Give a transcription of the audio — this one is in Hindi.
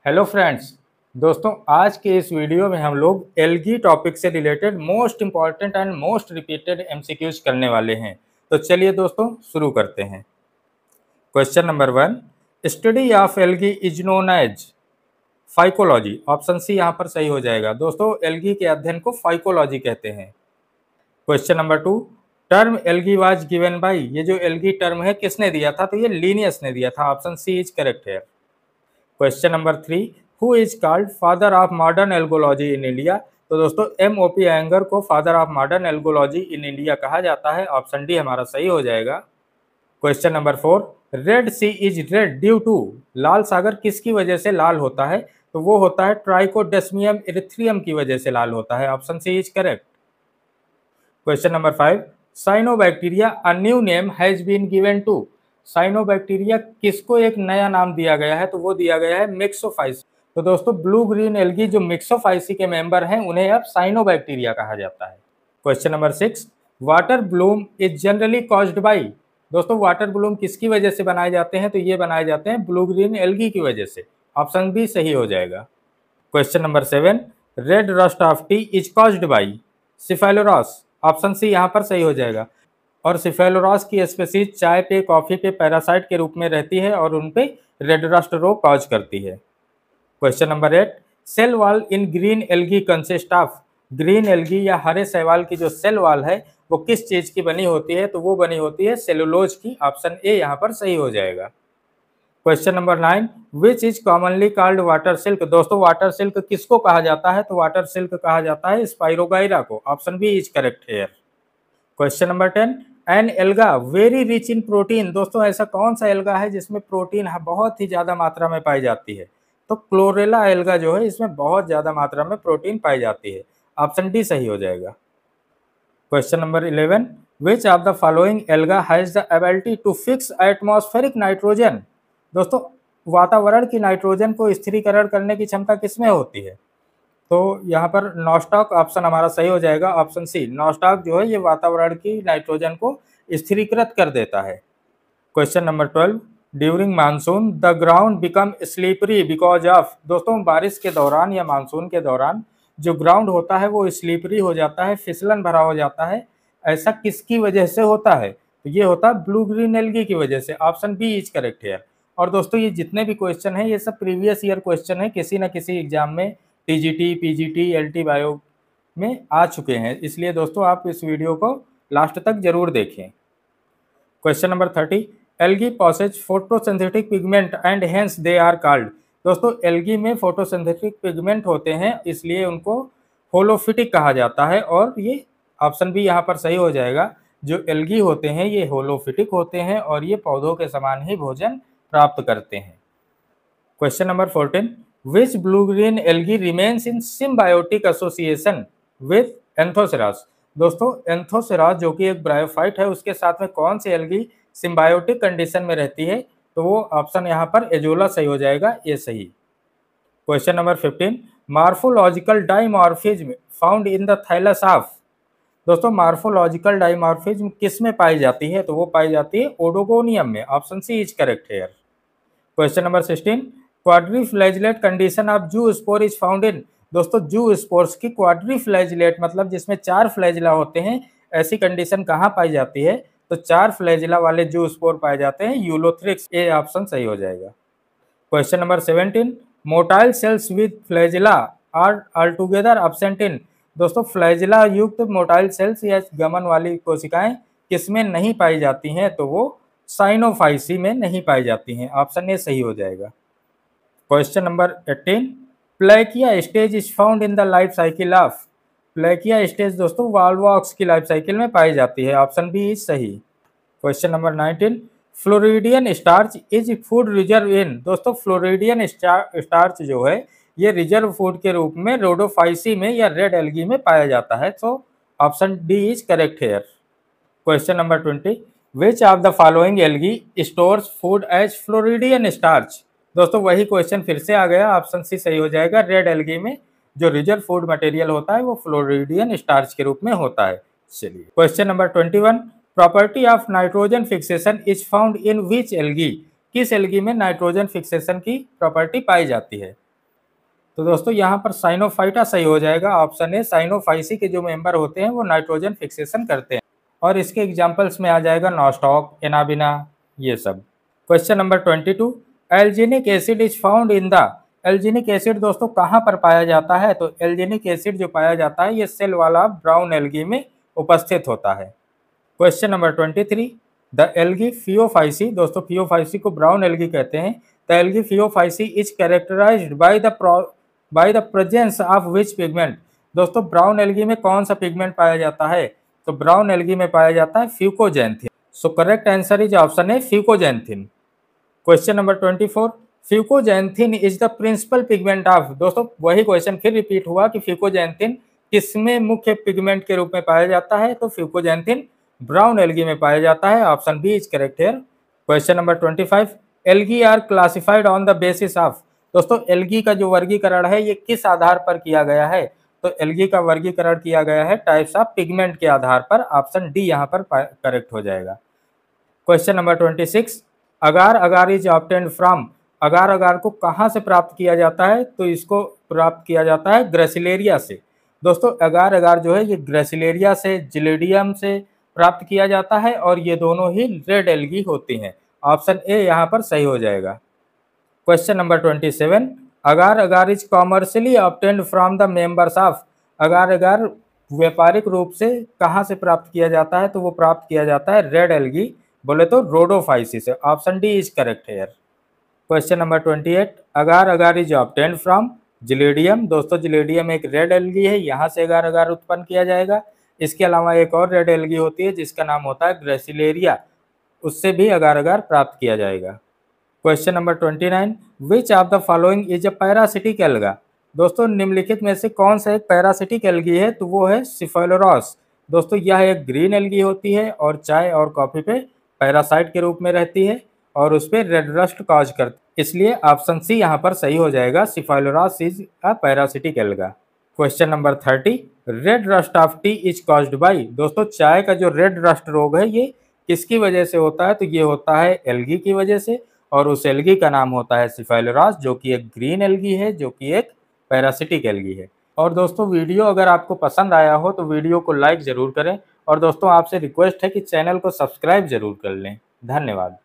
Hello friends. दोस्तों, आज के इस वीडियो में हम लोग एल्गी टॉपिक से related most important and most repeated MCQs करने वाले हैं। तो चलिए दोस्तों शुरू करते हैं। Question number 1, study of algae is known as phycology. Option C यहाँ पर सही हो जाएगा। दोस्तों, एल्गी के अध्ययन को फाइकोलॉजी कहते हैं। Question number 2, term algae was given by. ये जो एल्गी टर्म है किसने दिया था? तो ये लिनियस ने दिया था। ऑप्शन सी इज करेक्ट है। Question number 3, who is called father of modern algology in India. तो दोस्तों, एम.ओ.पी. अयंगर को father of modern algology in India कहा जाता है। ऑप्शन डी हमारा सही हो जाएगा। Question number 4, red sea is red due to. लाल सागर किसकी वजह से लाल होता है? तो वो होता है ट्राइकोडेस्मियम इरिथ्रियम की वजह से लाल होता है। Option C is correct. Question number 5, cyanobacteria a new name has been given to. Cyanobacteria किसको एक नया नाम दिया गया है? तो वो दिया गया है मिक्सोफाइसी। तो दोस्तों, ब्लू ग्रीन एल्गी जो मिक्सोफाइसी के मेंबर हैं उन्हें अब साइनोबैक्टीरिया कहा जाता है। Question number 6, water Bloom is generally caused by. दोस्तों, वाटर ब्लूम किसकी वजह से बनाए जाते हैं? तो ये बनाए जाते हैं ब्लू ग्रीन एल्गी की वजह से। ऑप्शन बी सही हो जाएगा। Question number 7, red rust of tea is caused by Cephaleuros. Option C यहाँ पर सही हो जाएगा। और सिफेलोरॉस की स्पीसीज चाय पे, कॉफी पे पैरासाइट के रूप में रहती है और उन पे रेड रस्ट रोग कॉज करती है। Question number 8, cell wall in green algae consist of. Green algae या हरे शैवाल की जो सेल वॉल है वो किस चीज की बनी होती है? तो वो बनी होती है सेलुलोज की। ऑप्शन ए यहाँ पर सही हो जाएगा। Question number 9, which is commonly called water silk. दोस्तों, वाटर सिल्क किसको कहा जाता है? तो वाटर सिल्क कहा जाता है स्पाइरोगाइरा को। Option B is correct here. Question number 10, an alga very rich in protein. दोस्तों, ऐसा कौन सा एल्गा है जिसमें प्रोटीन बहुत ही ज्यादा मात्रा में पाई जाती है? तो क्लोरेला एल्गा जो है इसमें बहुत ज्यादा मात्रा में प्रोटीन पाई जाती है। ऑप्शन डी सही हो जाएगा। Question number 11, which of the following alga has the ability to fix atmospheric nitrogen. दोस्तों, वातावरण की नाइट्रोजन को स्थिरीकरण करने की क्षमता किसमें होती है? तो यहाँ पर नॉस्टॉक ऑप्शन हमारा सही हो जाएगा। ऑप्शन सी, नॉस्टॉक जो है ये वातावरण की नाइट्रोजन को स्थिरीकृत कर देता है। Question number 12, during monsoon the ground become slippery because of. दोस्तों, बारिश के दौरान या मानसून के दौरान जो ग्राउंड होता है वो स्लीपरी हो जाता है, फिसलन भरा हो जाता है। ऐसा किसकी वजह से होता है? तो ये होता है ब्लू ग्रीन एल्गी की वजह से। ऑप्शन बी इज करेक्ट है। और दोस्तों, ये जितने भी क्वेश्चन हैं ये सब प्रीवियस ईयर क्वेश्चन है, किसी ना किसी एग्जाम में टीजीटी, पीजीटी, एलटी बायो में आ चुके हैं। इसलिए दोस्तों, आप इस वीडियो को लास्ट तक जरूर देखें। Question number 30, algae possess photosynthetic pigment and hence they are called. दोस्तों, एल्गी में फोटोसिंथेटिक पिगमेंट होते हैं इसलिए उनको होलोफिटिक कहा जाता है। और ये ऑप्शन भी यहाँ पर सही हो जाएगा। जो एल्गी होते हैं ये होलोफिटिक होते हैं और ये पौधों के समान ही भोजन प्राप्त करते हैं। Question number 14, which blue green algae remains in symbiotic association with Anthoceros. दोस्तों, एंथोसेरास जो कि एक ब्रायोफाइट है उसके साथ में कौन सी एल्गी सिम्बायोटिक कंडीशन में रहती है? तो वो ऑप्शन यहाँ पर एजोला सही हो जाएगा, ये सही। Question number 15, morphological dimorphism found in the thallus of. दोस्तों, मार्फोलॉजिकल डाइमॉर्फिज्म किस में पाई जाती है? तो वो पाई जाती है ओडोगोनियम में। Option C is correct here. Question number 16, quadriflagellate condition of zoospore is found in. दोस्तों, जू स्पोर्स की क्वाड्रीफ्लैजिलेट मतलब जिसमें 4 फ्लैजिला होते हैं, ऐसी कंडीशन कहाँ पाई जाती है? तो 4 फ्लैजिला वाले जू स्पोर पाए जाते हैं यूलोथ्रिक्स। ए ऑप्शन सही हो जाएगा। Question number 17, motile cells with flagella are altogether absent in. दोस्तों, फ्लैजिला युक्त मोटाइल सेल्स या गमन वाली कोशिकाएं किसमें नहीं पाई जाती हैं? तो वो साइनोफाइसी में नहीं पाई जाती हैं। ऑप्शन ए सही हो जाएगा। क्वेश्चन नंबर 18, प्लेकिया stage is found in the life cycle of. प्लेकिया स्टेज दोस्तों वॉल्वॉक्स की लाइफ साइकिल में पाई जाती है। ऑप्शन बी इज सही। Question number 19, floridean starch is food reserve in. दोस्तों, फ्लोरिडियन स्टार्च जो है ये रिजर्व फूड के रूप में रोडोफाइसी में या रेड एल्गी में पाया जाता है। तो option D is correct here. Question number 20, which of the following algae stores food as floridean starch. दोस्तों, वही क्वेश्चन फिर से आ गया। ऑप्शन सी सही हो जाएगा। रेड एल्गी में जो रिजर्व फूड मटेरियल होता है वो फ्लोरिडियन स्टार्च के रूप में होता है। चलिए, question number 21, property of nitrogen fixation is found in which algae. किस एल्गी में नाइट्रोजन फिक्सेशन की प्रॉपर्टी पाई जाती है? तो दोस्तों यहाँ पर साइनोफाइटा सही हो जाएगा। ऑप्शन ए, साइनोफाइसी के जो मेंबर होते हैं वो नाइट्रोजन फिक्सेशन करते हैं। और इसके एग्जाम्पल्स में आ जाएगा नॉस्टॉक, एनाबिना, ये सब। Question number 22, alginic acid is found in the. Alginic acid दोस्तों कहाँ पर पाया जाता है? तो एल्जीनिक एसिड जो पाया जाता है ये सेल वाला ब्राउन एल्गी में उपस्थित होता है। Question number 23, the algae Phaeophyceae, दोस्तों फियोफाइसी को ब्राउन एल्गी कहते हैं। The algae Phaeophyceae is characterized by the presence of which pigment. दोस्तों ब्राउन एल्गी में कौन सा पिगमेंट पाया जाता है? तो ब्राउन एल्गी में पाया जाता है fucoxanthin. So correct answer is option है fucoxanthin. Question number 24, fucoxanthin is the principal pigment of. दोस्तों वही क्वेश्चन फिर रिपीट हुआ कि फ्यूकोजैंथिन किसमें मुख्य पिगमेंट के रूप में पाया जाता है? तो फ्यूकोजैंथिन ब्राउन एल्गी में पाया जाता है। Option B is correct here. Question number 25, algae are classified on the basis of. दोस्तों एल्गी का जो वर्गीकरण है ये किस आधार पर किया गया है? तो एल्गी का वर्गीकरण किया गया है टाइप्स ऑफ पिगमेंट के आधार पर। ऑप्शन डी यहाँ पर करेक्ट हो जाएगा। Question number 26, agar agar is obtained from. Agar agar को कहाँ से प्राप्त किया जाता है? तो इसको प्राप्त किया जाता है ग्रेसिलेरिया से। दोस्तों अगार अगार जो है ये ग्रेसिलेरिया से, जिलेडियम से प्राप्त किया जाता है और ये दोनों ही रेड एल्गी होती हैं। ऑप्शन ए यहाँ पर सही हो जाएगा। Question number 27, agar agar is commercially obtained from the members of. Agar agar व्यापारिक रूप से कहाँ से प्राप्त किया जाता है? तो वो प्राप्त किया जाता है रेड एल्गी, बोले तो रोडोफाइसी से। Option D is correct here. Question number 28, agar agar is obtained from gelidium. दोस्तों जिलेडियम एक रेड एल्गी है, यहाँ से अगार अगार उत्पन्न किया जाएगा। इसके अलावा एक और रेड एल्गी होती है जिसका नाम होता है ग्रेसिलेरिया, उससे भी अगार अगार प्राप्त किया जाएगा। Question number 29, which of the following is a parasitic alga. दोस्तों निम्नलिखित में से कौन सा एक पैरासिटिक एल्गी है? तो वो है सिफेलोरॉस। दोस्तों यह एक ग्रीन एल्गी होती है और चाय और कॉफी पे पैरासाइट के रूप में रहती है और उस पर रेड रस्ट कॉज करती है, इसलिए ऑप्शन सी यहाँ पर सही हो जाएगा। Cephaleuros is a parasitic alga. Question number 30, red rust of tea is caused by. दोस्तों चाय का जो रेड रस्ट रोग है ये किसकी वजह से होता है? तो ये होता है एल्गी की वजह से, और उस एल्गी का नाम होता है सिफेलोरॉस, जो कि एक ग्रीन एल्गी है, जो कि एक पैरासिटिक एल्गी है। और दोस्तों वीडियो अगर आपको पसंद आया हो तो वीडियो को लाइक ज़रूर करें, और दोस्तों आपसे रिक्वेस्ट है कि चैनल को सब्सक्राइब जरूर कर लें। धन्यवाद।